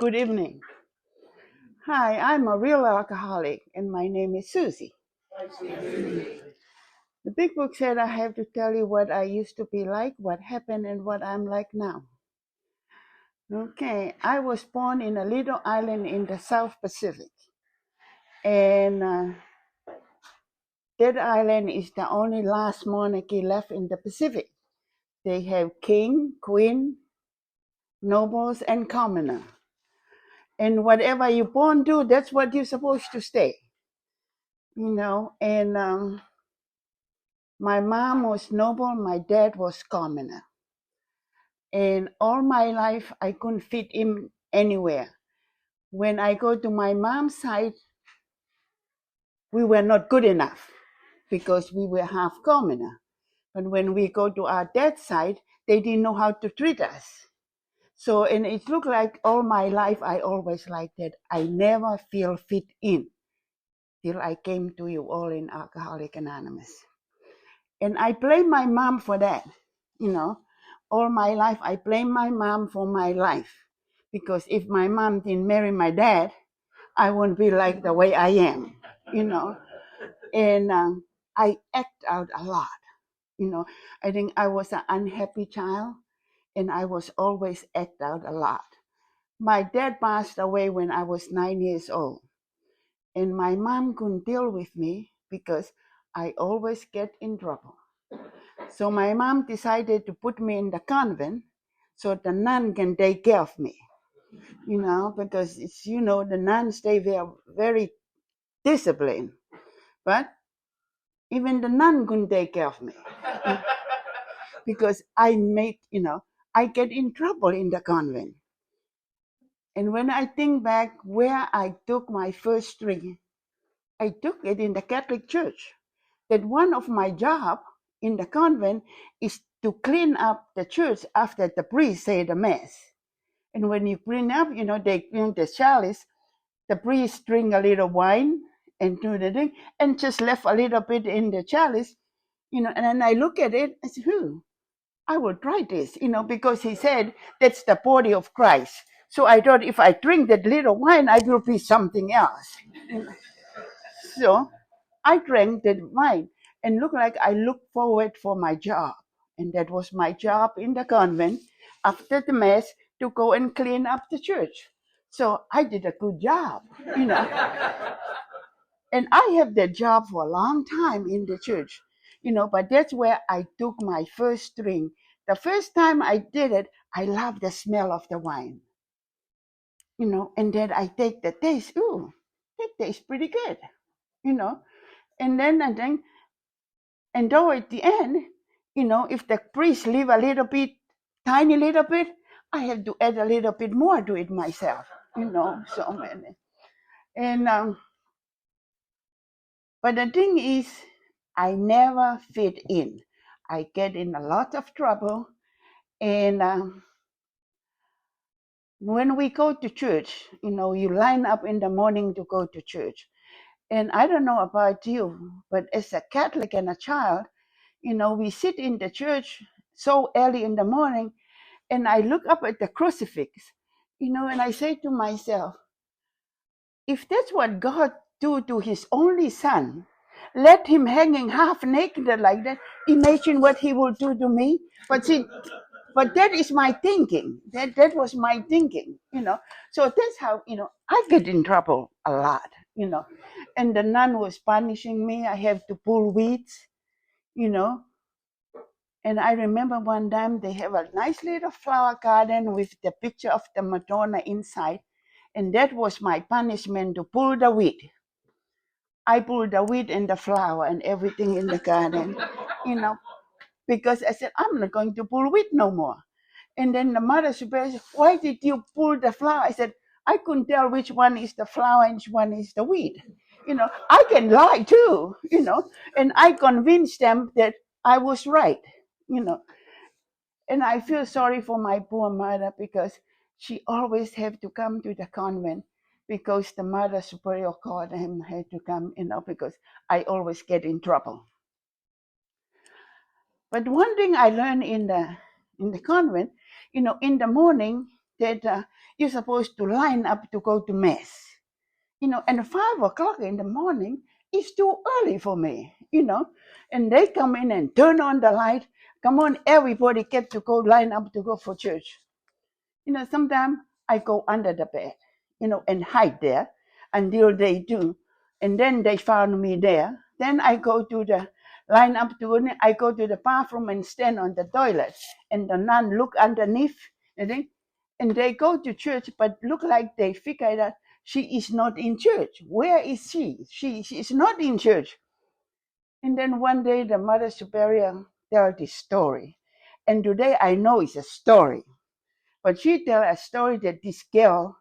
Good evening. Hi, I'm a real alcoholic, and my name is Suzie. The big book said I have to tell you what I used to be like, what happened, and what I'm like now. Okay, I was born in a little island in the South Pacific, and that island is the only last monarchy left in the Pacific. They have king, queen, nobles, and commoner. And whatever you're born to, that's what you're supposed to stay. And my mom was noble, my dad was commoner. And all my life, I couldn't fit in anywhere. When I go to my mom's side, we were not good enough because we were half commoner. But when we go to our dad's side, they didn't know how to treat us. So, and it looked like all my life, I always like that. I never feel fit in till I came to you all in Alcoholic Anonymous. And I blame my mom for that. All my life, I blame my mom for my life. Because if my mom didn't marry my dad, I wouldn't be like the way I am, And I act out a lot, I think I was an unhappy child, and I was always act out a lot. My dad passed away when I was 9 years old, and my mom couldn't deal with me because I always get in trouble. So my mom decided to put me in the convent so the nun can take care of me, because it's, the nuns, they were very disciplined. But even the nun couldn't take care of me because I get in trouble in the convent. And when I think back where I took my first drink, I took it in the Catholic Church. That one of my job in the convent is to clean up the church after the priest say the mass. And when you clean up, they clean the chalice. The priest drink a little wine and do the thing, and just left a little bit in the chalice, and then I look at it, I said, I will try this, because he said that's the body of Christ. So I thought if I drink that little wine, I will be something else. So I drank that wine and looked like I looked forward for my job. And that was my job in the convent after the mass to go and clean up the church. So I did a good job, And I have that job for a long time in the church, but that's where I took my first drink. The first time I did it, I loved the smell of the wine, and then I take the taste. Ooh, that tastes pretty good, and then I think, and though at the end, if the priest leave a little bit, tiny little bit, I have to add a little bit more to it myself, so many. And, but the thing is, I never fit in. I get in a lot of trouble. And when we go to church, you line up in the morning to go to church. And I don't know about you, but as a Catholic and a child, we sit in the church so early in the morning, and I look up at the crucifix, and I say to myself, if that's what God do to his only son, let him hanging half naked like that, imagine what he will do to me. But see, but that is my thinking. That was my thinking, So that's how, I get in trouble a lot, And the nun was punishing me. I have to pull weeds, And I remember one time they have a nice little flower garden with the picture of the Madonna inside. And that was my punishment, to pull the weed. I pulled the weed and the flower and everything in the garden, because I said, I'm not going to pull weed no more. And then the mother superior said, why did you pull the flower? I said, I couldn't tell which one is the flower and which one is the weed. I can lie too, and I convinced them that I was right, And I feel sorry for my poor mother because she always had to come to the convent because the mother superior called him, had to come, because I always get in trouble. But one thing I learned in the convent, in the morning, that you're supposed to line up to go to mass. And 5 o'clock in the morning is too early for me, and they come in and turn on the light. Come on, everybody get to go line up to go for church. Sometimes I go under the bed, and hide there until they do. And then they found me there. Then I go to the line up to go, I go to the bathroom and stand on the toilet. And the nun look underneath, and they go to church, but look like they figure that she is not in church. Where is she? She is not in church. And then one day the Mother Superior tell this story. And today I know it's a story. But she tell a story that this girl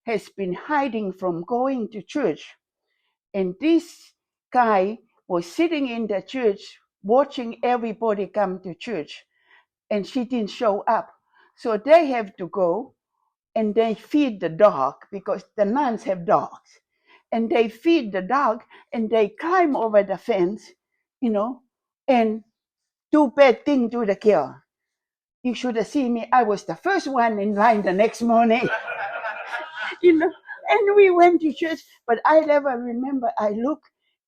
has been hiding from going to church. And this guy was sitting in the church watching everybody come to church. And she didn't show up. So they have to go and they feed the dog because the nuns have dogs. And they feed the dog and they climb over the fence, and do bad thing to the girl. You should have seen me. I was the first one in line the next morning. And we went to church, but I never remember. I look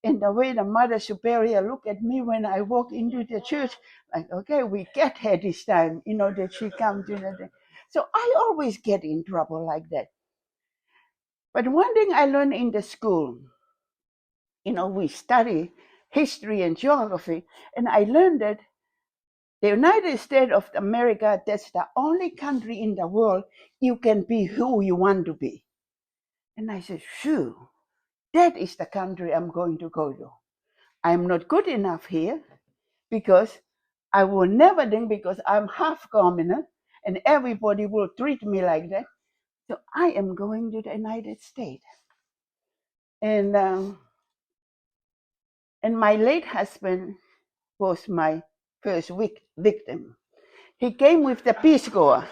in the way the Mother Superior looked at me when I walked into the church, like, okay, we get her this time, that she comes to the. So I always get in trouble like that. But one thing I learned in the school, we study history and geography, and I learned that the United States of America, that's the only country in the world you can be who you want to be. And I said, phew, that is the country I'm going to go to. I'm not good enough here because I will never think, because I'm half commoner and everybody will treat me like that. So I am going to the United States. And my late husband was my first victim. He came with the Peace Corps.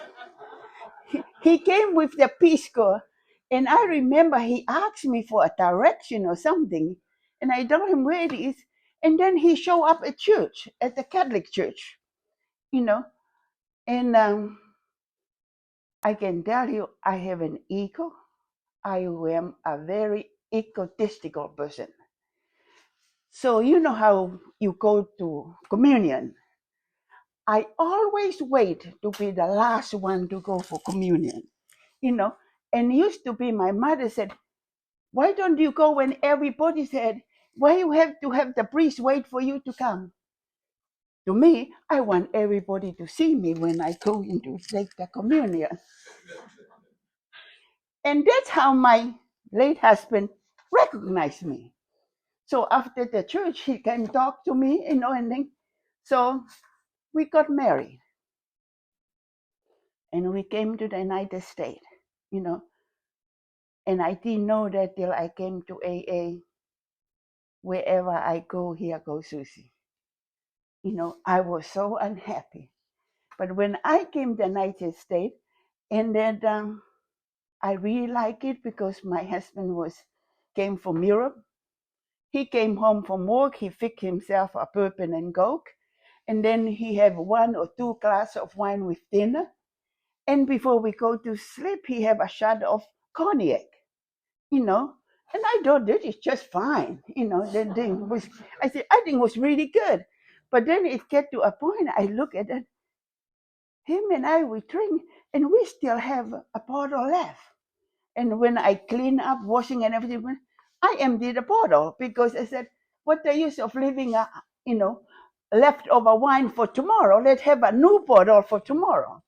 He came with the Peace Corps. And I remember he asked me for a direction or something. And I told him where it is. And then he showed up at church, at the Catholic church, And I can tell you, I have an ego. I am a very egotistical person. So you know how you go to communion. I always wait to be the last one to go for communion, And used to be, my mother said, why don't you go when everybody said, why you have to have the priest wait for you to come? To me, I want everybody to see me when I go in to take the communion. And that's how my late husband recognized me. So after the church, he came talk to me, and then, so we got married. And we came to the United States, And I didn't know that till I came to AA. Wherever I go, here goes Suzie. I was so unhappy. But when I came to the United States, and then I really like it because my husband came from Europe. He came home from work, he fixed himself a bourbon and coke, and then he had 1 or 2 glasses of wine with dinner. And before we go to sleep, he have a shot of cognac, And I thought this is just fine, The thing was, I think it was really good. But then it get to a point, I look at it, him and I, we drink, and we still have a bottle left. And when I clean up, washing and everything, I emptied the bottle because I said, what the use of leaving leftover wine for tomorrow? Let's have a new bottle for tomorrow.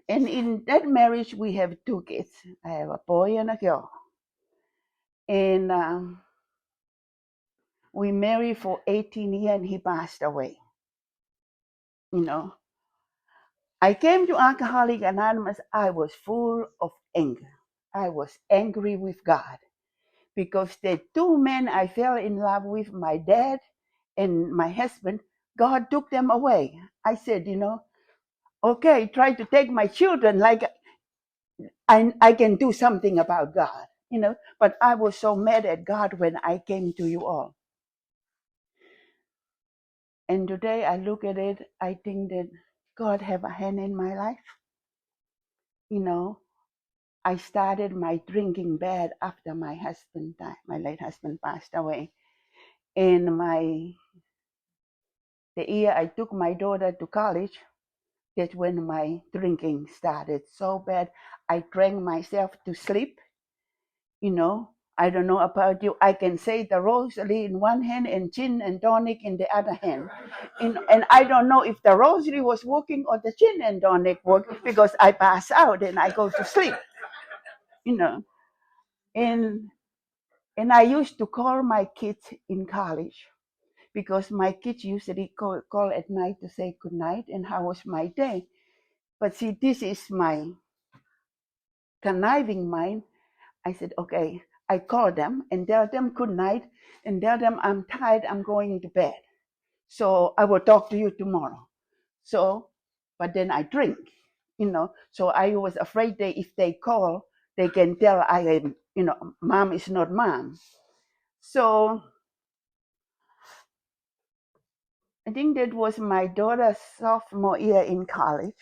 And in that marriage, we have 2 kids. I have a boy and a girl. And we married for 18 years and he passed away. I came to Alcoholics Anonymous, I was full of anger. I was angry with God because the 2 men I fell in love with, my dad and my husband, God took them away. I said, okay, try to take my children like I can do something about God, But I was so mad at God when I came to you all. And today I look at it, I think that God have a hand in my life. I started my drinking bad after my husband died. My late husband passed away. And the year I took my daughter to college, that's when my drinking started so bad. I drank myself to sleep. I don't know about you. I can say the rosary in one hand and gin and tonic in the other hand. And I don't know if the rosary was working or the gin and tonic worked because I pass out and I go to sleep. And and I used to call my kids in college because my kids usually call at night to say good night and how was my day. But see, this is my conniving mind. I said, okay, I call them and tell them good night and tell them I'm tired, I'm going to bed. So I will talk to you tomorrow. So, but then I drink, So I was afraid that if they call, they can tell I am, mom is not mom. So I think that was my daughter's sophomore year in college.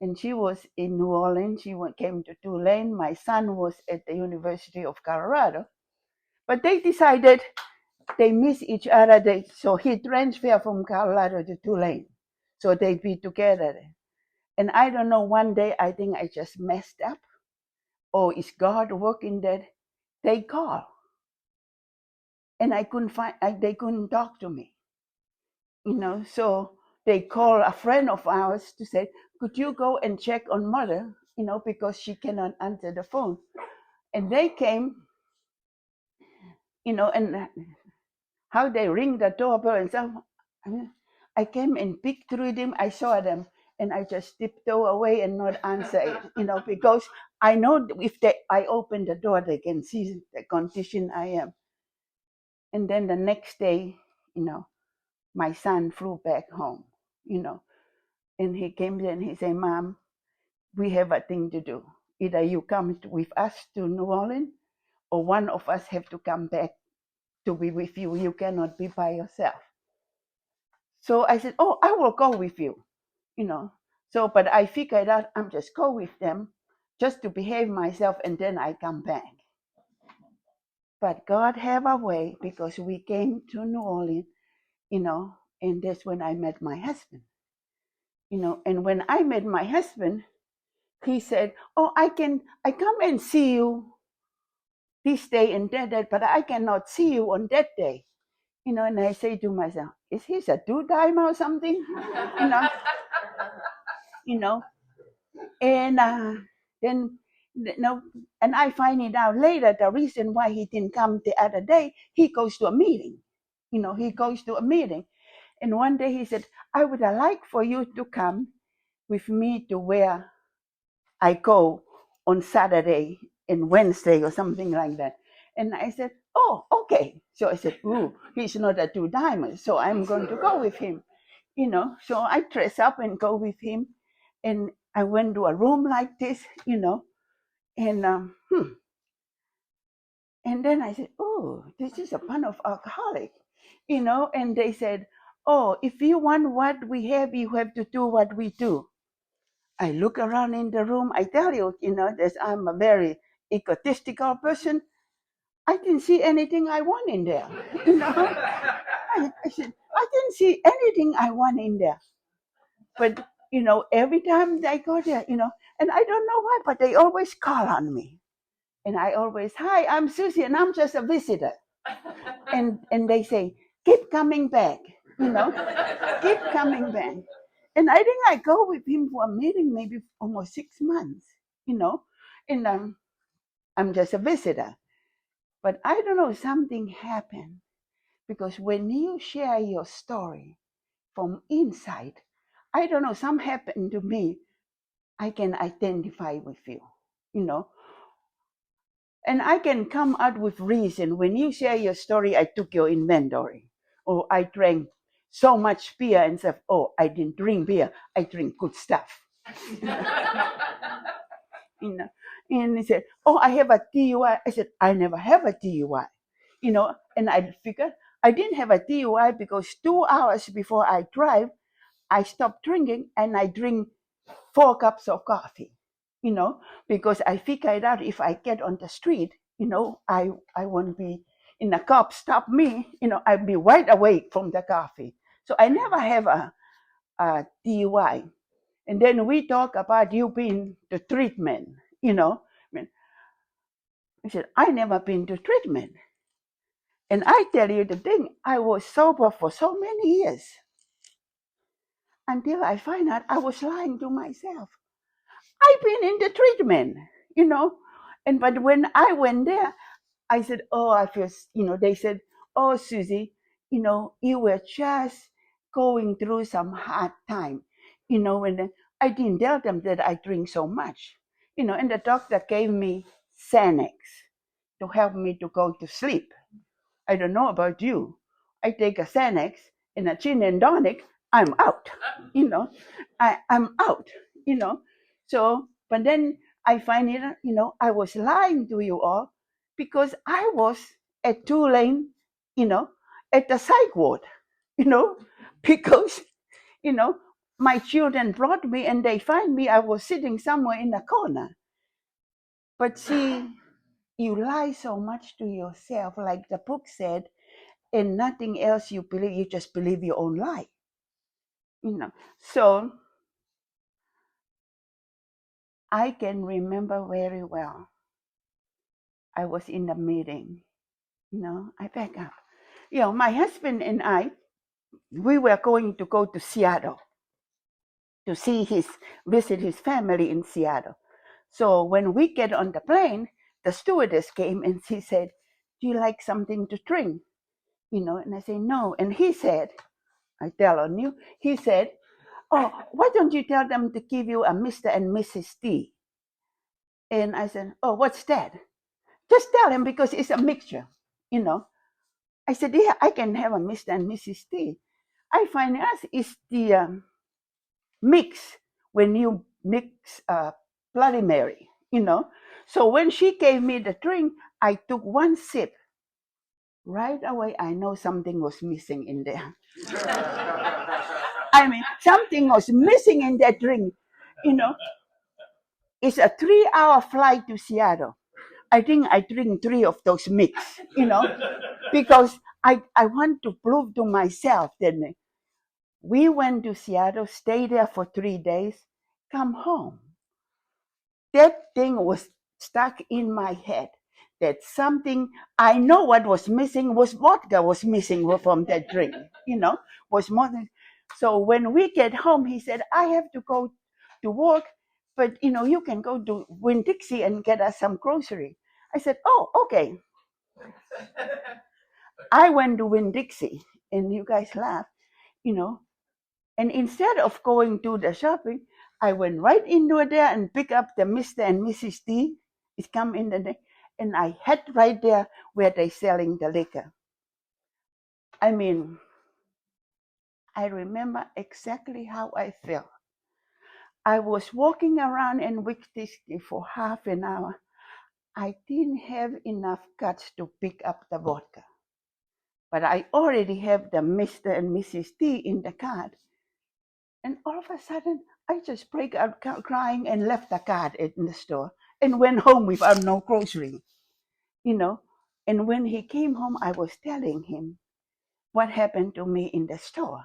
And she was in New Orleans. She came to Tulane. My son was at the University of Colorado. But they decided they miss each other. So he transferred from Colorado to Tulane. So they'd be together. And I don't know, one day I think I just messed up. Or is God working that? They call. And I couldn't they couldn't talk to me. So they call a friend of ours to say, could you go and check on mother, because she cannot answer the phone. And they came, and how they ring the doorbell and stuff. I came and peeked through them. I saw them, and I just tiptoe away and not answer it, because I know if I open the door, they can see the condition I am. And then the next day, my son flew back home, and he came there and he said, Mom, we have a thing to do. Either you come with us to New Orleans, or one of us have to come back to be with you. You cannot be by yourself. So I said, oh, I will go with you, So, but I figured out I'm just go with them just to behave myself and then I come back. But God have a way, because we came to New Orleans, and that's when I met my husband. And when I met my husband, he said, oh, I come and see you this day and that, but I cannot see you on that day. And I say to myself, is he a two-timer or something? And then, and I find it out later, the reason why he didn't come the other day, he goes to a meeting. He goes to a meeting. And one day he said, I would like for you to come with me to where I go on Saturday and Wednesday or something like that. And I said, oh, okay. So I said, ooh, he's not a two-timer, so I'm going to go with him. So I dress up and go with him. And I went to a room like this, and and then I said, oh, this is a bunch of alcoholics, and they said, oh, if you want what we have, you have to do what we do. I look around in the room. I tell you, that I'm a very egotistical person. I didn't see anything I want in there. I said, I didn't see anything I want in there. But, every time I go there, and I don't know why, but they always call on me. And I always, hi, I'm Suzie, and I'm just a visitor. And they say, keep coming back, keep coming back. And I think I go with him for a meeting maybe almost 6 months, and I'm just a visitor. But I don't know, something happened, because when you share your story from inside, I don't know, something happened to me. I can identify with you, and I can come out with reason. When you share your story, I took your inventory, or I drank so much beer and said, oh, I didn't drink beer, I drink good stuff. And he said, oh, I have a DUI. I said, I never have a DUI. And I figured I didn't have a DUI because 2 hours before I drive, I stopped drinking and I drink 4 cups of coffee. because I figured out if I get on the street, I won't be in a cop stop me, I'll be wide awake from the coffee. So I never have a DUI. And then we talk about you being to treatment, I mean, I said, I never been to treatment. And I tell you the thing, I was sober for so many years until I find out I was lying to myself. I've been in the treatment, you know. But when I went there, I said, oh, I feel, they said, oh, Suzie, you were just going through some hard time, when I didn't tell them that I drink so much, and the doctor gave me Xanax to help me to go to sleep. I don't know about you. I take a Xanax and a gin and tonic, I'm out, I'm out, you know. So, but then I find it, I was lying to you all because I was at Tulane, you know, at the psych ward, you know, because, you know, my children brought me and they find me, I was sitting somewhere in a corner. But see, you lie so much to yourself, like the book said, and nothing else you believe, you just believe your own lie. So I can remember very well. I was in the meeting, I back up. My husband and I, we were going to go to Seattle to visit his family in Seattle. So when we get on the plane, the stewardess came and she said, do you like something to drink? And I say, no. And he said, I tell on you, he said, oh, why don't you tell them to give you a Mr. and Mrs. T? And I said, oh, what's that? Just tell him because it's a mixture. I said, yeah, I can have a Mr. and Mrs. T. I find us is the mix when you mix Bloody Mary. So when she gave me the drink, I took one sip. Right away, I know something was missing in there. I mean, something was missing in that drink. It's a 3-hour flight to Seattle. I think I drink 3 of those mix, because I want to prove to myself that we went to Seattle, stayed there for 3 days, come home. That thing was stuck in my head. That something, I know what was missing was vodka was missing from that drink, was more than. So when we get home, he said, I have to go to work, but you can go to Winn-Dixie and get us some grocery. I said, oh, okay. I went to Winn-Dixie, and you guys laugh. And instead of going to the shopping, I went right into there and picked up the Mr. and Mrs. T. It come in the day, and I had right there where they selling the liquor. I mean, I remember exactly how I felt. I was walking around in Winn-Dixie for half an hour. I didn't have enough guts to pick up the vodka. But I already have the Mr. and Mrs. T in the cart. And all of a sudden, I just break out crying and left the cart in the store and went home without no grocery. And when he came home, I was telling him what happened to me in the store.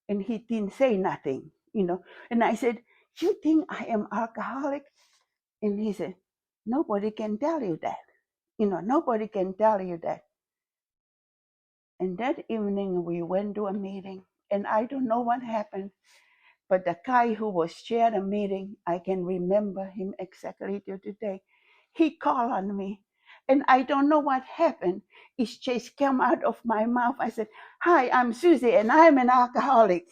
And he didn't say nothing. And I said, you think I am alcoholic? And he said, nobody can tell you that. Nobody can tell you that. And that evening, we went to a meeting, and I don't know what happened. But the guy who was chairing the meeting, I can remember him exactly to today. He called on me, and I don't know what happened. It just came out of my mouth. I said, hi, I'm Suzie, and I'm an alcoholic.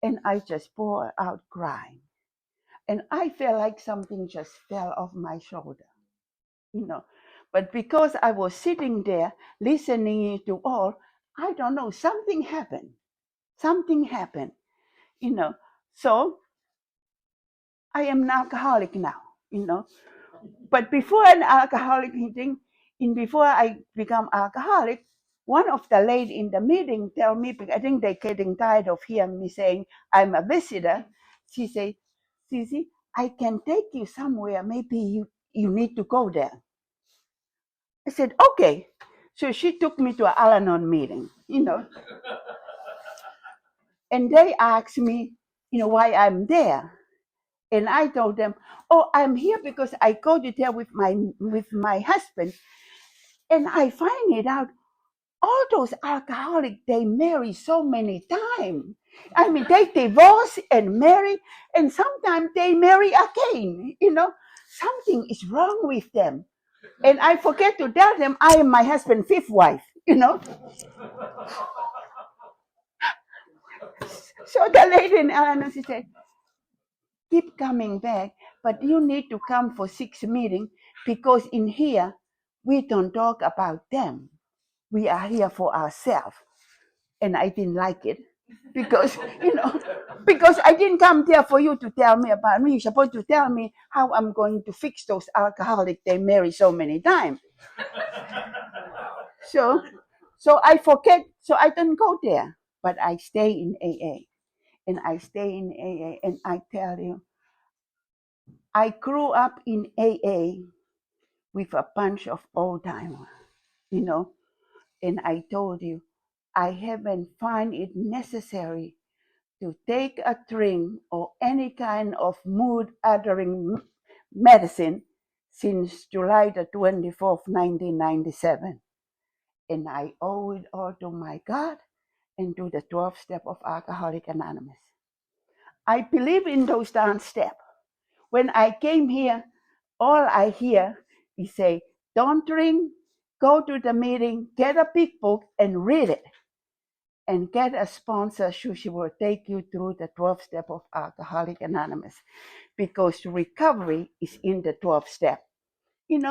And I just poured out crying. And I felt like something just fell off my shoulder. But because I was sitting there listening to all, I don't know, something happened. So I am an alcoholic now. But before an alcoholic before I become alcoholic, one of the ladies in the meeting tell me, because I think they're getting tired of hearing me saying I'm a visitor. She said, Suzie, I can take you somewhere. Maybe you need to go there. I said, okay. So she took me to an Al-Anon meeting, and they asked me, why I'm there. And I told them, oh, I'm here because I go to there with my husband. And I find it out, all those alcoholics, they marry so many times. I mean, they divorce and marry, and sometimes they marry again. Something is wrong with them. And I forget to tell them I am my husband's fifth wife. So the lady in Al-Anon, she said, keep coming back, but you need to come for 6 meetings because in here, we don't talk about them. We are here for ourselves. And I didn't like it because, because I didn't come there for you to tell me about me. You're supposed to tell me how I'm going to fix those alcoholics they marry so many times. So I forget, so I don't go there, but I stay in AA. And I stay in AA, and I tell you, I grew up in AA with a bunch of old timers, and I told you, I haven't found it necessary to take a drink or any kind of mood altering medicine since July the 24th, 1997. And I owe it all to my God and to the 12 step of Alcoholic Anonymous. I believe in those 10 steps. When I came here, all I hear is say, don't drink, go to the meeting, get a big book and read it. And get a sponsor, she will take you through the 12 step of Alcoholic Anonymous, because recovery is in the 12 step, And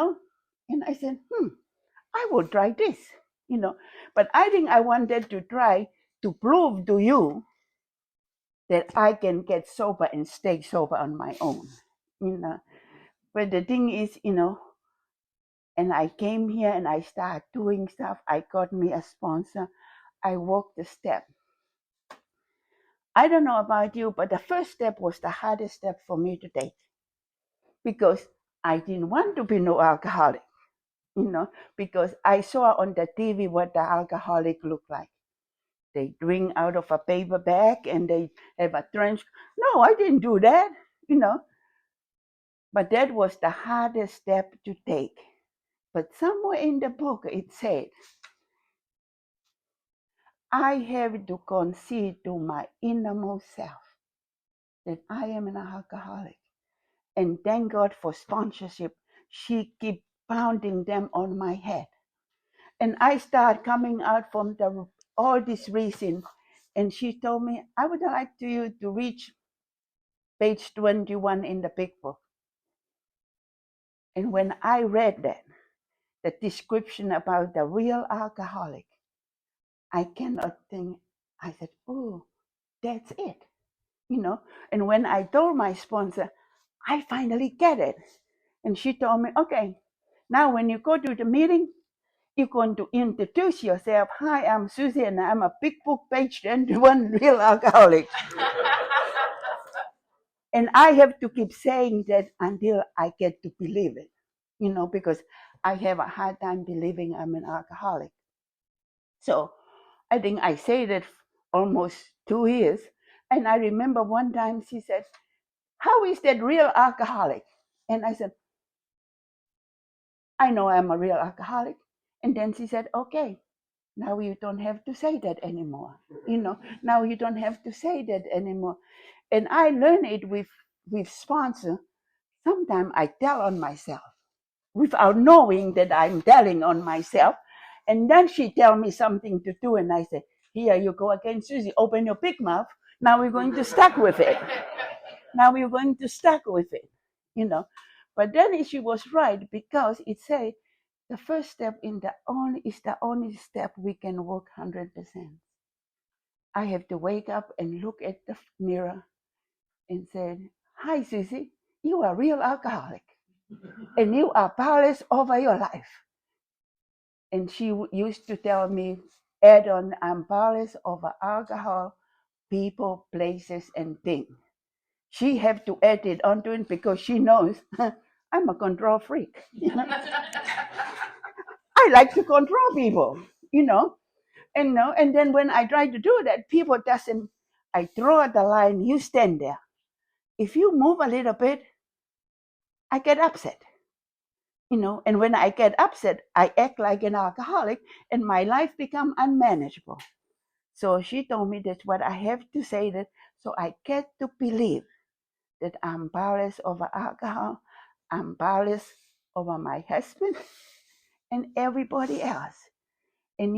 I said, I will try this, But I think I wanted to try to prove to you that I can get sober and stay sober on my own, But the thing is, and I came here and I started doing stuff. I got me a sponsor. I walked the step. I don't know about you, but the first step was the hardest step for me to take because I didn't want to be no alcoholic, because I saw on the TV what the alcoholic look like. They drink out of a paper bag and they have a trench. No, I didn't do that, But that was the hardest step to take. But somewhere in the book it said, I have to concede to my innermost self that I am an alcoholic. And thank God for sponsorship. She keep pounding them on my head. And I start coming out from all this reason. And she told me, I would like you to reach page 21 in the big book. And when I read that, the description about the real alcoholic, I cannot think, I said, oh, that's it. And when I told my sponsor, I finally get it. And she told me, okay, now when you go to the meeting, you're going to introduce yourself. Hi, I'm Suzie, and I'm a big book page 21 real alcoholic. And I have to keep saying that until I get to believe it, because I have a hard time believing I'm an alcoholic. So I think I say that almost 2 years. And I remember one time she said, how is that real alcoholic? And I said, I know I'm a real alcoholic. And then she said, okay, now you don't have to say that anymore. Now you don't have to say that anymore. And I learned it with sponsor. Sometimes I tell on myself without knowing that I'm telling on myself. And then she tell me something to do. And I say, here you go again, Suzie, open your big mouth. Now we're going to stuck with it. Now we're going to stuck with it, But then she was right, because it said the first step is the only step we can work 100%. I have to wake up and look at the mirror and say, hi, Suzie, you are a real alcoholic and you are powerless over your life. And she used to tell me, add on, I'm powerless over alcohol, people, places, and things. she have to add it onto it because she knows I'm a control freak. I like to control people, and then when I try to do that, people doesn't. I throw at the line. You stand there. If you move a little bit, I get upset. And when I get upset, I act like an alcoholic, and my life become unmanageable. So she told me that's what I have to say. That so I get to believe that I'm powerless over alcohol. I'm powerless over my husband and everybody else. And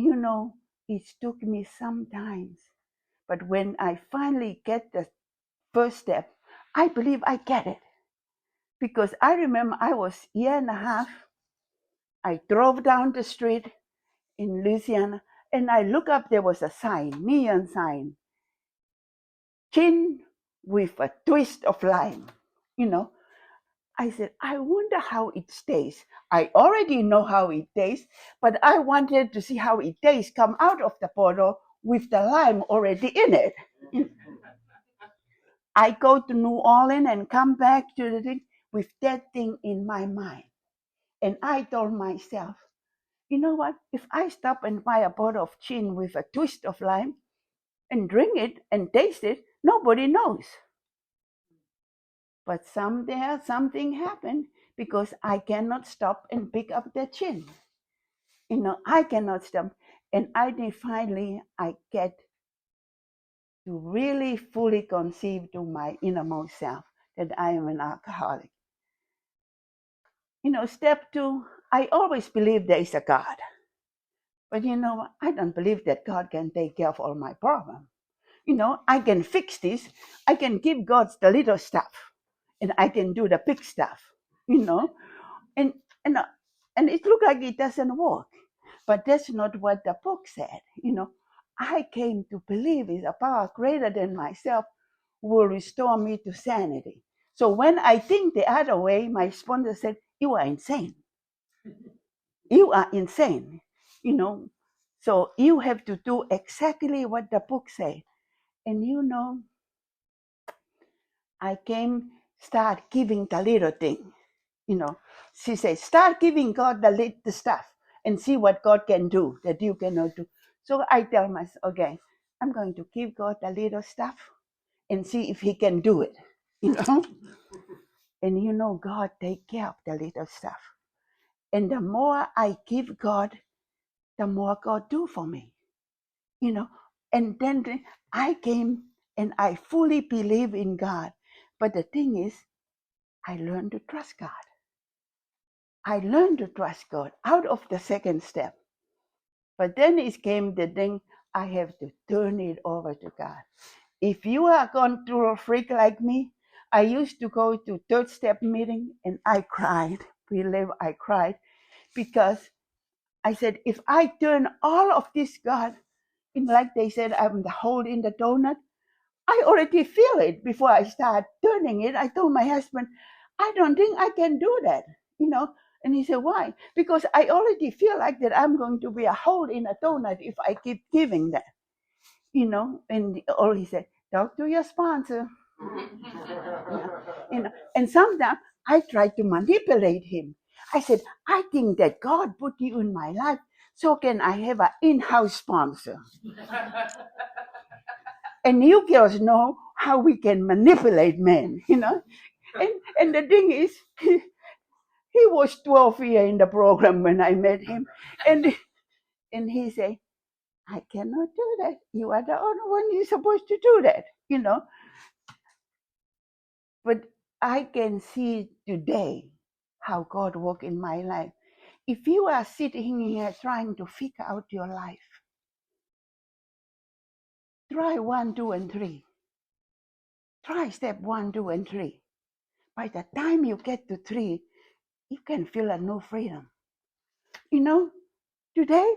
it took me some time. But when I finally get the first step, I believe I get it. Because I remember I was a year and a half. I drove down the street in Louisiana and I look up, there was a sign, neon sign. Gin with a twist of lime. I said, I wonder how it tastes. I already know how it tastes, but I wanted to see how it tastes come out of the bottle with the lime already in it. I go to New Orleans and come back to the thing with that thing in my mind. And I told myself, you know what? If I stop and buy a bottle of gin with a twist of lime and drink it and taste it, nobody knows. But someday something happened because I cannot stop and pick up the gin. I cannot stop. And finally I get to really fully conceive to my innermost self that I am an alcoholic. Step 2, I always believe there is a God. But I don't believe that God can take care of all my problems. I can fix this. I can give God the little stuff. And I can do the big stuff. And and and it looked like it doesn't work. But that's not what the book said. I came to believe is a power greater than myself will restore me to sanity. So when I think the other way, my sponsor said, you are insane. You are insane. So you have to do exactly what the book said. And I start giving the little thing. She says, start giving God the little stuff and see what God can do that you cannot do. So I tell myself, okay, I'm going to give God the little stuff and see if he can do it. And God take care of the little stuff. And the more I give God, the more God do for me. And then I came and I fully believe in God. But the thing is, I learned to trust God. I learned to trust God out of the second step. But then it came the thing, I have to turn it over to God. If you are gone through a freak like me, I used to go to third step meeting and I cried. Believe I cried because I said, if I turn all of this, God, like they said, I'm the hole in the donut, I already feel it before I start turning it. I told my husband, I don't think I can do that, And he said, why? Because I already feel like that I'm going to be a hole in a donut if I keep giving that, And all he said, talk to your sponsor. And sometimes I try to manipulate him. I said, I think that God put you in my life, so can I have an in-house sponsor? And you girls know how we can manipulate men, And the thing is, he was 12 years in the program when I met him. And he said, I cannot do that. You are the only one you're supposed to do that, But I can see today how God worked in my life. If you are sitting here trying to figure out your life, try 1, 2, and 3. Try step 1, 2, and 3. By the time you get to 3, you can feel a new freedom. Today,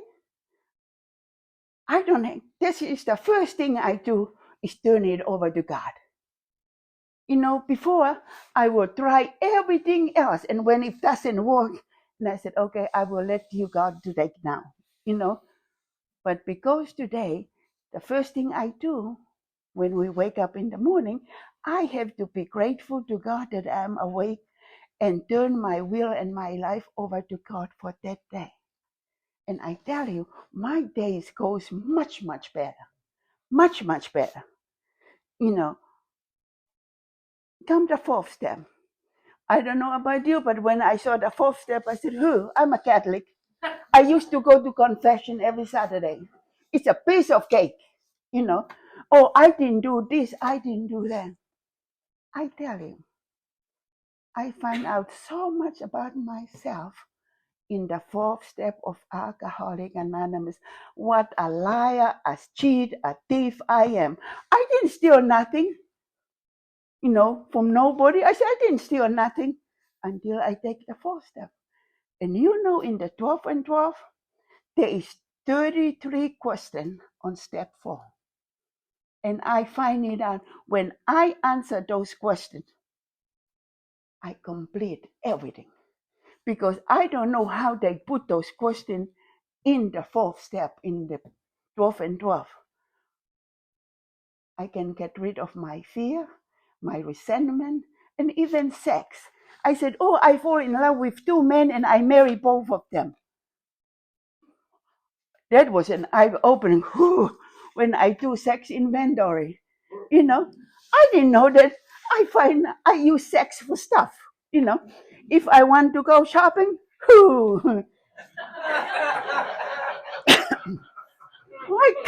I don't know. This is the first thing I do is turn it over to God. Before I would try everything else. And when it doesn't work, and I said, okay, I will let you God do that now, But because today, the first thing I do when we wake up in the morning, I have to be grateful to God that I'm awake and turn my will and my life over to God for that day. And I tell you, my days goes much, much better. Much, much better. Come the fourth step. I don't know about you, but when I saw the fourth step, I said, I'm a Catholic. I used to go to confession every Saturday. It's a piece of cake, Oh, I didn't do this, I didn't do that. I tell you, I find out so much about myself in the fourth step of Alcoholic Anonymous. What a liar, a cheat, a thief I am. I didn't steal nothing, from nobody. I said, I didn't steal nothing until I take the fourth step. And in the 12 and 12, there is 33 questions on step 4. And I find it out when I answer those questions, I complete everything. Because I don't know how they put those questions in the fourth step, in the 12 and 12. I can get rid of my fear, my resentment, and even sex. I said, I fall in love with 2 men and I marry both of them. That was an eye-opening when I do sex inventory. I didn't know that I use sex for stuff. If I want to go shopping, I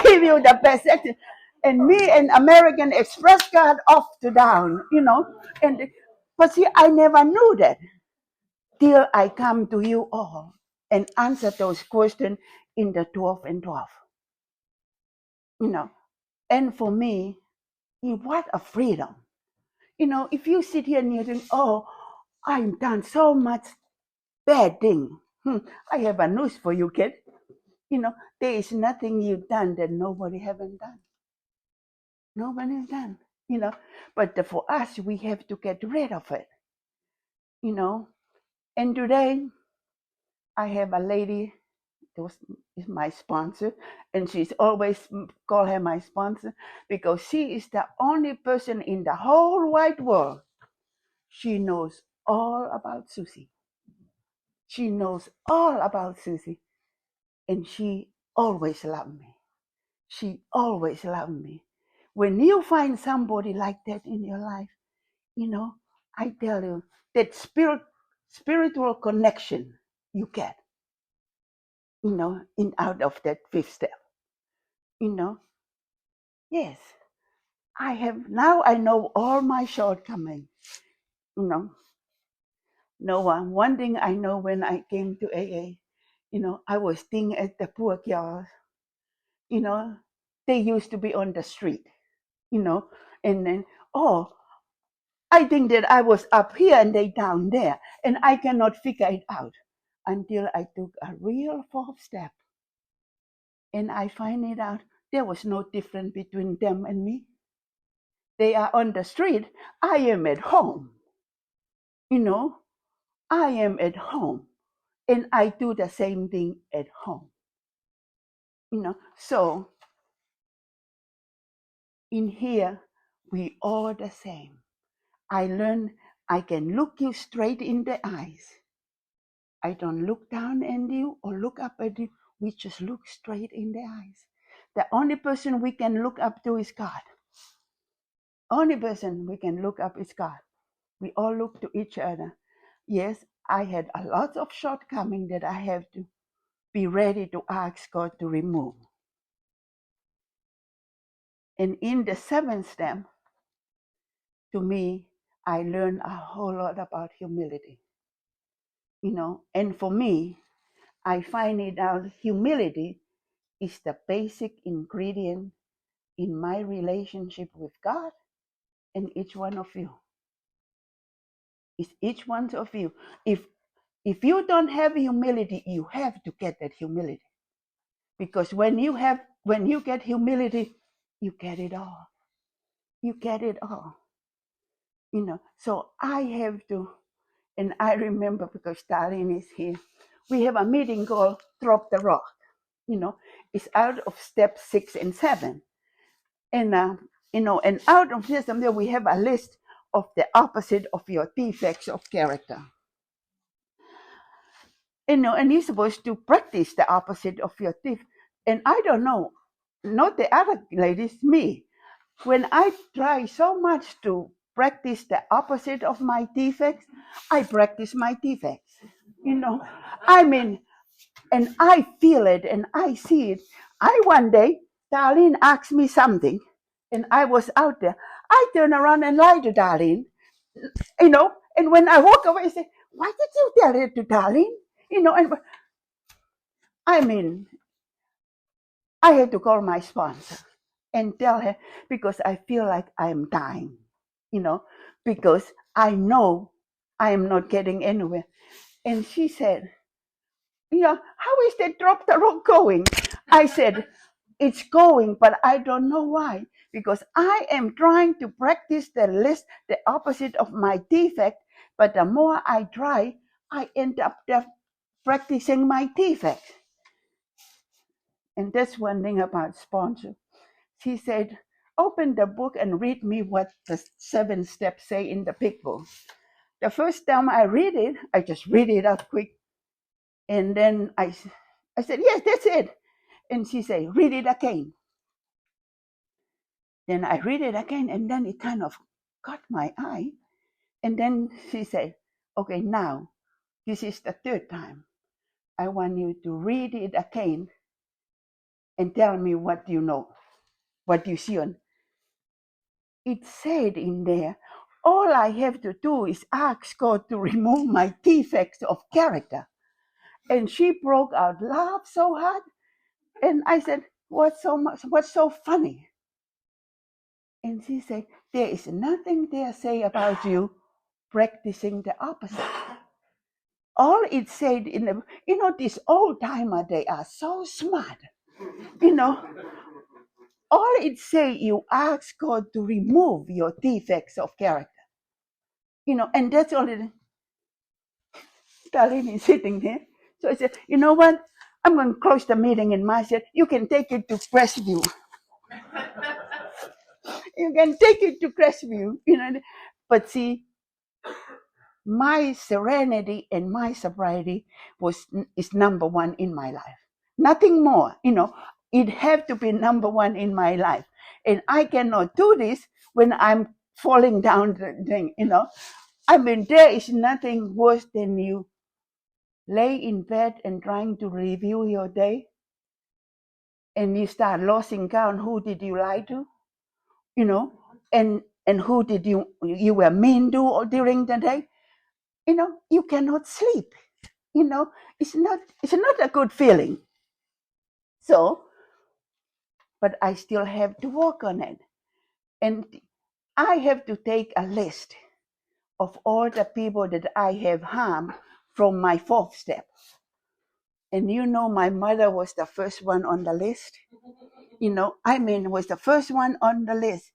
give you the best sex. And me and American Express card off to down, but see, I never knew that till I come to you all and answer those questions in the 12 and 12. And for me, what a freedom. If you sit here and you think, I've done so much bad thing. I have a news for you, kid. There is nothing you've done that nobody haven't done. Nobody has done. But for us, we have to get rid of it. And today, I have a lady who is my sponsor, and she's always call her my sponsor because she is the only person in the whole wide world. She knows all about Suzie. She knows all about Suzie, and she always loved me. She always loved me. When you find somebody like that in your life, I tell you, that spiritual connection you get, in out of that fifth step. Yes, now I know all my shortcomings. No one thing I know when I came to AA, I was staying at the poor girls. They used to be on the street, and then, I think that I was up here and they down there, and I cannot figure it out until I took a real fourth step. And I find it out there was no difference between them and me. They are on the street. I am at home. I am at home. And I do the same thing at home. So in here, we all the same. I learned I can look you straight in the eyes. I don't look down at you or look up at you. We just look straight in the eyes. The only person we can look up to is God. Only person we can look up is God. We all look to each other. Yes, I had a lot of shortcomings that I have to be ready to ask God to remove. And in the 7th step, to me, I learned a whole lot about humility. And for me, I find it out humility is the basic ingredient in my relationship with God and each one of you. It's each one of you. If you don't have humility, you have to get that humility. Because when you get humility, you get it all. You get it all. So I have to, and I remember because Stalin is here, we have a meeting called Drop the Rock. It's out of step 6 and 7. And And out of this, we have a list of the opposite of your defects of character. And you're supposed to practice the opposite of your defects. And I don't know, not the other ladies, me. When I try so much to practice the opposite of my defects, I practice my defects. I mean, and I feel it and I see it. One day, Darlene asked me something, and I was out there. I turn around and lie to Darlene, and when I walk away, I say, why did you tell it to Darlene? And I mean, I had to call my sponsor and tell her because I feel like I am dying, because I know I am not getting anywhere. And she said, how is that drop the rock going? I said, it's going, but I don't know why. Because I am trying to practice the opposite of my defect, but the more I try, I end up practicing my defect. And that's one thing about sponsor. She said, open the book and read me what the 7 steps say in the big book. The first time I read it, I just read it up quick. And then I said, yes, that's it. And she said, read it again. Then I read it again, and then it kind of caught my eye. And then she said, okay, now, this is the 3rd time. I want you to read it again and tell me what you know, what you see on. It said in there, all I have to do is ask God to remove my defects of character. And she broke out, laughed so hard. And I said, what's so funny? And she said, there is nothing there say about you practicing the opposite. All it said in the, these old timer, they are so smart. All it say, you ask God to remove your defects of character. And that's all it is. Darlene is sitting there. So I said, you know what? I'm going to close the meeting. And I said, you can take it to Crestview. You can take it to Crestview. But see, my serenity and my sobriety is number 1 in my life. Nothing more. It have to be number 1 in my life. And I cannot do this when I'm falling down the thing. I mean, there is nothing worse than you lay in bed and trying to review your day, and you start losing count. Who did you lie to? And who did you were mean to during the day? You cannot sleep. It's not a good feeling. So, but I still have to work on it. And I have to take a list of all the people that I have harmed from my 4th step. And my mother was the first one on the list. Was the first one on the list.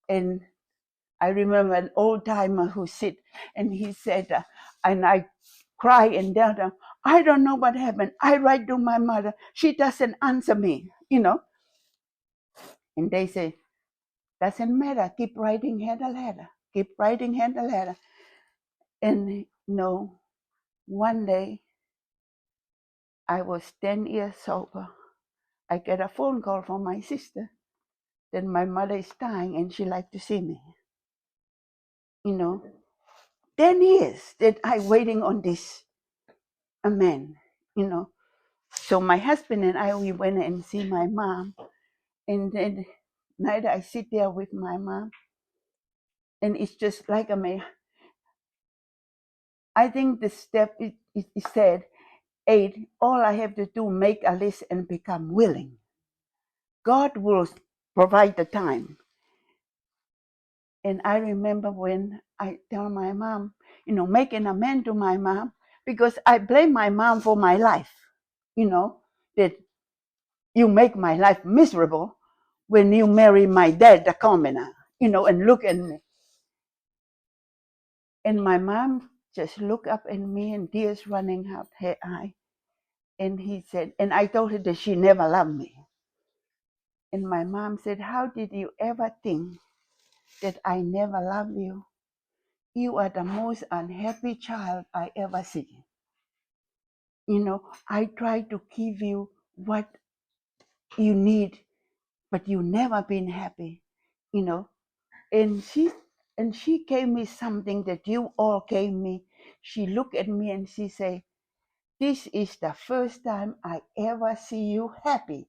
And I remember an old timer who sit and he said, and I cry and tell them, I don't know what happened. I write to my mother. She doesn't answer me, And they say, doesn't matter. Keep writing her the letter. Keep writing her the letter. And one day I was 10 years sober. I get a phone call from my sister that my mother is dying and she like to see me. 10 years that I waiting on this man, So my husband and I, we went and see my mom. And then night I sit there with my mom. And it's just like I think the step is said, 8, all I have to do, make a list and become willing. God will provide the time. And I remember when I tell my mom, make an amend to my mom, because I blame my mom for my life, that you make my life miserable when you marry my dad, the commoner, and look at me. And my mom just looked up at me and tears running out her eye. And he said, and I told her that she never loved me. And my mom said, how did you ever think that I never loved you? You are the most unhappy child I ever see. I try to give you what you need, but you never been happy, And she gave me something that you all gave me. She looked at me and she said, this is the first time I ever see you happy.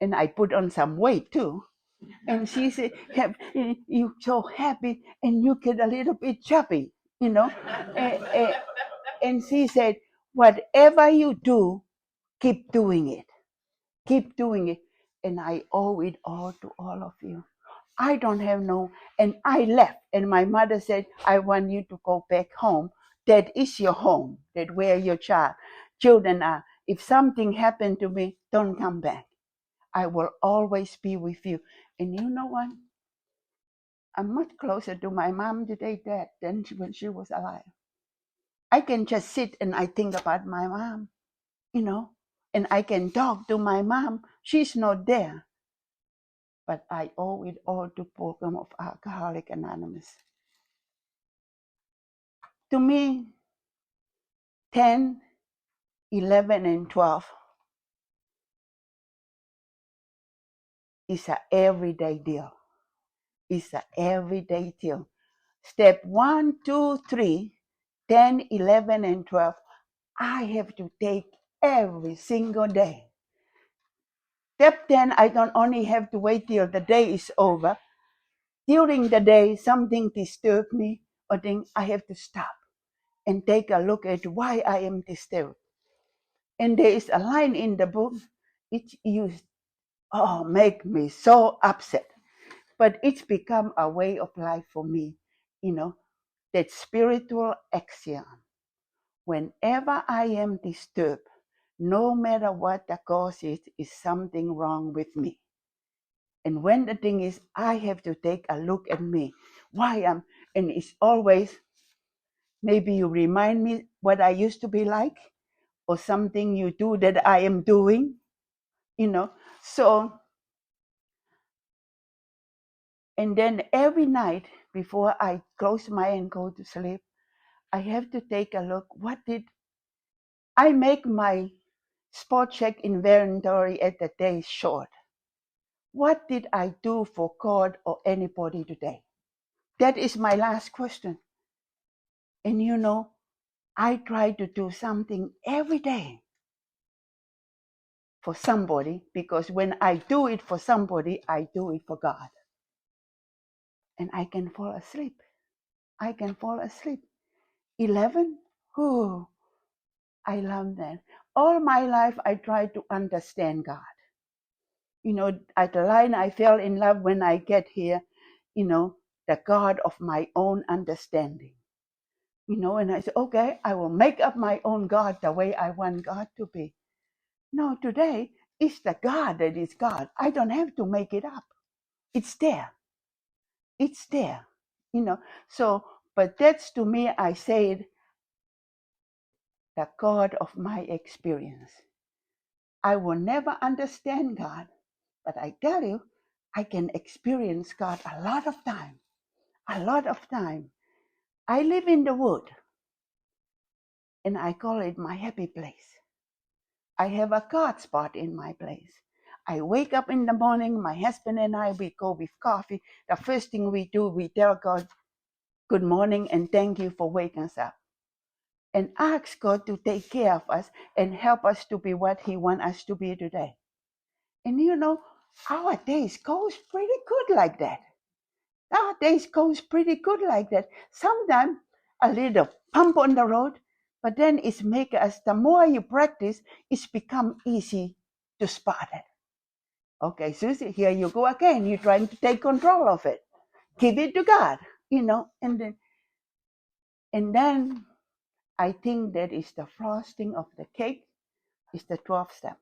And I put on some weight too. And she said, you so happy and you get a little bit chubby, and, and she said, whatever you do, keep doing it. Keep doing it. And I owe it all to all of you. I don't have and I left. And my mother said, I want you to go back home. That is your home. That where your children are. If something happened to me, don't come back. I will always be with you. And you know what? I'm much closer to my mom today than when she was alive. I can just sit and I think about my mom, and I can talk to my mom. She's not there. But I owe it all to Program of Alcoholics Anonymous. To me, 10, 11, and 12 is an everyday deal. It's an everyday deal. Step 1, 2, 3, 10, 11, and 12, I have to take every single day. Step 10, I don't only have to wait till the day is over. During the day, something disturbs me, or then I have to stop and take a look at why I am disturbed. And there is a line in the book, it used, make me so upset. But it's become a way of life for me, that spiritual axiom. Whenever I am disturbed, no matter what the cause is something wrong with me. And when the thing is, I have to take a look at me. And it's always, maybe you remind me what I used to be like, or something you do that I am doing, So, and then every night before I close my eyes and go to sleep, I have to take a look. What did I make my spot check inventory at the day short? What did I do for God or anybody today? That is my last question. And I try to do something every day for somebody, because when I do it for somebody, I do it for God. And I can fall asleep. 11? Oh, I love that. All my life, I try to understand God. At the line, I fell in love when I get here, the God of my own understanding. And I said, okay, I will make up my own God the way I want God to be. No, today, it's the God that is God. I don't have to make it up. It's there. It's there. So, but that's to me, I say it, the God of my experience. I will never understand God, but I tell you, I can experience God a lot of time. A lot of time. I live in the wood, and I call it my happy place. I have a God spot in my place. I wake up in the morning, my husband and I, we go with coffee. The first thing we do, we tell God, good morning and thank you for waking us up. And ask God to take care of us and help us to be what He wants us to be today. And our days goes pretty good like that. Our days goes pretty good like that. Sometimes a little bump on the road, but then it's make us, the more you practice, it's become easy to spot it. Okay, Susie, here you go again. You're trying to take control of it. Give it to God, and then I think that is the frosting of the cake, is the 12th step.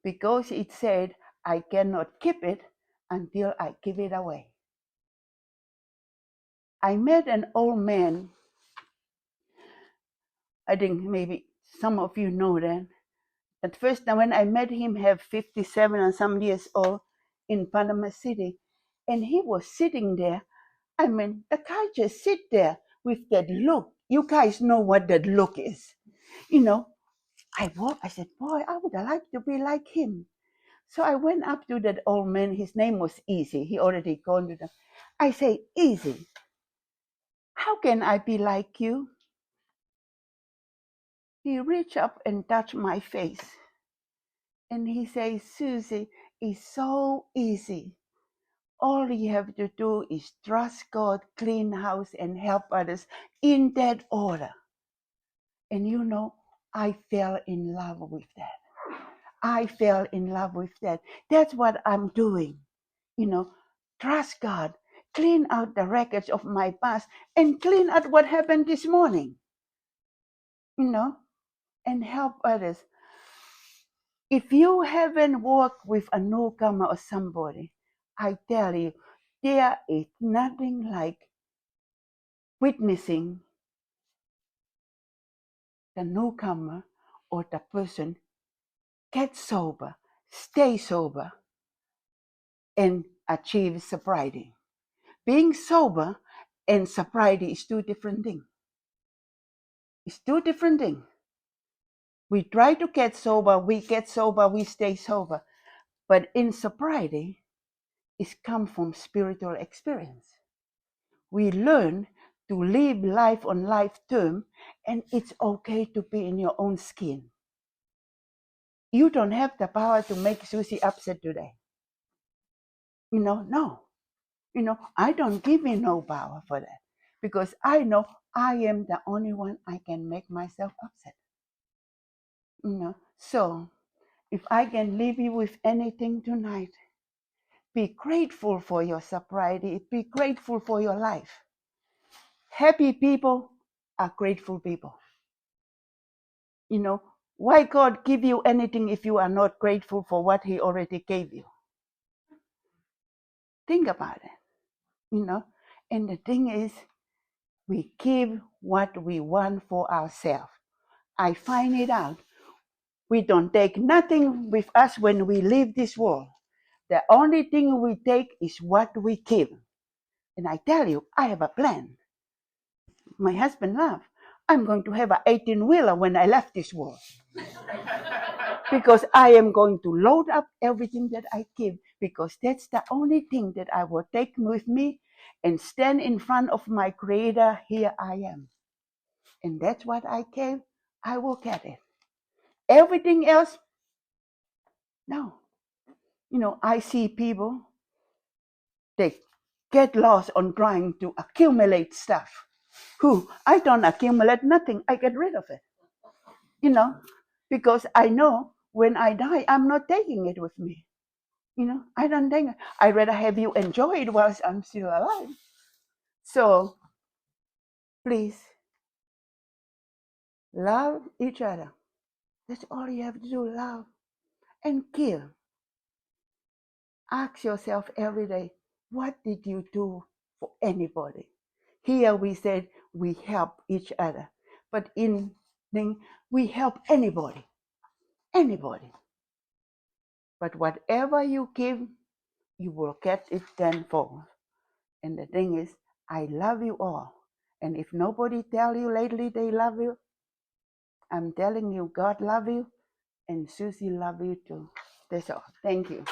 Because it said, I cannot keep it until I give it away. I met an old man, I think maybe some of you know that, At first, when I met him, have 57 and some years old in Panama City, and he was sitting there. I mean, the guy just sit there with that look. You guys know what that look is. You know, I said, boy, I would like to be like him. So I went up to that old man. His name was Easy. He already gone to them. I say, Easy, how can I be like you? He reached up and touched my face. And he says, Susie, it's so easy. All you have to do is trust God, clean house, and help others in that order. And you know, I fell in love with that. I fell in love with that. That's what I'm doing. You know, trust God, clean out the records of my past, and clean out what happened this morning. You know, and help others. If you haven't worked with a newcomer or somebody, I tell you, there is nothing like witnessing the newcomer or the person get sober, stay sober, and achieve sobriety. Being sober and sobriety is two different things. It's two different things. We try to get sober, we stay sober. But in sobriety, it's come from spiritual experience. We learn to live life on life term, and it's okay to be in your own skin. You don't have the power to make Susie upset today. No. I don't give you no power for that, because I know I am the only one I can make myself upset. So if I can leave you with anything tonight, be grateful for your sobriety. Be grateful for your life. Happy people are grateful people. Why God give you anything if you are not grateful for what He already gave you? Think about it. And the thing is, we give what we want for ourselves. I find it out. We don't take nothing with us when we leave this world. The only thing we take is what we give. And I tell you, I have a plan. My husband laughed. I'm going to have an 18-wheeler when I left this world. Because I am going to load up everything that I give, because that's the only thing that I will take with me and stand in front of my Creator. Here I am. And that's what I gave. I will get it. Everything else, no. I see people, they get lost on trying to accumulate stuff. I don't accumulate nothing. I get rid of it. Because I know when I die, I'm not taking it with me. I don't think. I'd rather have you enjoy it whilst I'm still alive. So, please, love each other. That's all you have to do, love and give. Ask yourself every day, what did you do for anybody? Here we said we help each other. But in thing, we help anybody. Anybody. But whatever you give, you will get it tenfold. And the thing is, I love you all. And if nobody tell you lately they love you, I'm telling you, God love you, and Susie love you too. That's all. Thank you.